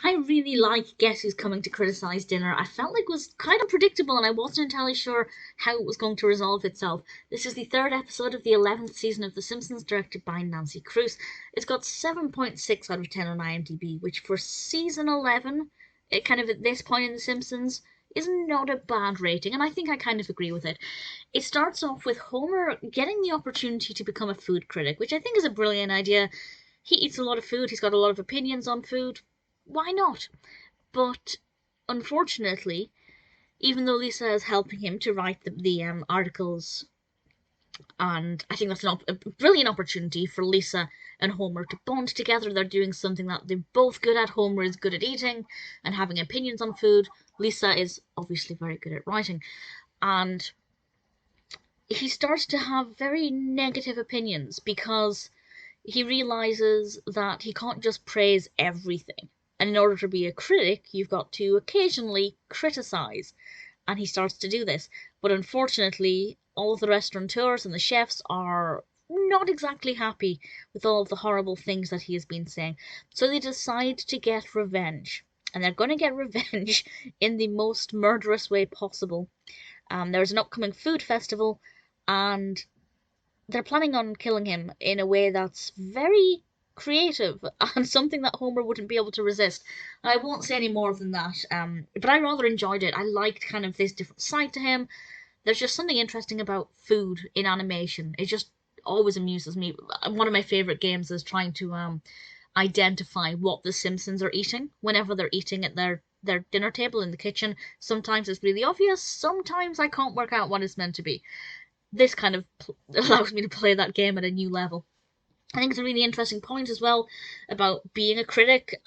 I really like Guess Who's Coming to Criticise Dinner. I felt like it was kind of predictable and I wasn't entirely sure how it was going to resolve itself. This is the third episode of the 11th season of The Simpsons, directed by Nancy Kruse. It's got 7.6 out of 10 on IMDb, which for season 11, it kind of at this point in The Simpsons, is not a bad rating, and I think I kind of agree with it. It starts off with Homer getting the opportunity to become a food critic, which I think is a brilliant idea. He eats a lot of food, he's got a lot of opinions on food. Why not? But unfortunately, even though Lisa is helping him to write the articles, and I think that's a brilliant opportunity for Lisa and Homer to bond together. They're doing something that they're both good at. Homer is good at eating and having opinions on food. Lisa is obviously very good at writing. And he starts to have very negative opinions because he realizes that he can't just praise everything. And in order to be a critic, you've got to occasionally criticize. And he starts to do this. But unfortunately, all of the restaurateurs and the chefs are not exactly happy with all of the horrible things that he has been saying. So they decide to get revenge. And they're going to get revenge in the most murderous way possible. There's an upcoming food festival, and they're planning on killing him in a way that's very creative and something that Homer wouldn't be able to resist. I won't say any more than that, but I rather enjoyed it. I liked kind of this different side to him. There's just something interesting about food in animation. It just always amuses me. One of my favourite games is trying to identify what the Simpsons are eating whenever they're eating at their dinner table in the kitchen. Sometimes it's really obvious, sometimes I can't work out what it's meant to be. This kind of allows me to play that game at a new level. I think it's a really interesting point as well about being a critic.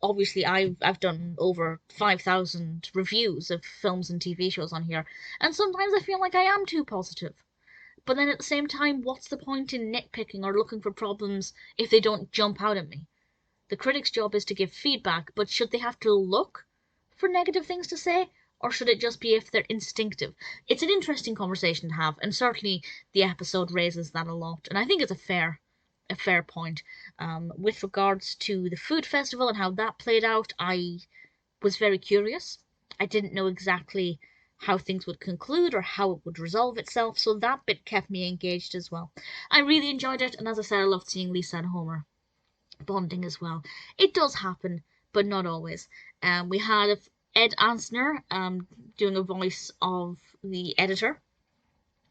Obviously, I've done over 5,000 reviews of films and TV shows on here, and sometimes I feel like I am too positive. But then at the same time, what's the point in nitpicking or looking for problems if they don't jump out at me? The critic's job is to give feedback, but should they have to look for negative things to say? Or should it just be if they're instinctive? It's an interesting conversation to have, and certainly the episode raises that a lot, and I think it's a fair point. With regards to the food festival and how that played out, I was very curious. I didn't know exactly how things would conclude or how it would resolve itself, so that bit kept me engaged as well. I really enjoyed it, and as I said, I loved seeing Lisa and Homer bonding as well. It does happen, but not always. We had Ed Ansner doing a voice of the editor,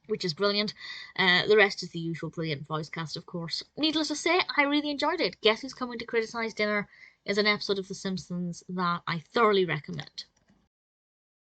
which is brilliant. The rest is the usual brilliant voice cast, of course. Needless to say, I really enjoyed it. Guess Who's Coming to Criticise Dinner is an episode of The Simpsons that I thoroughly recommend.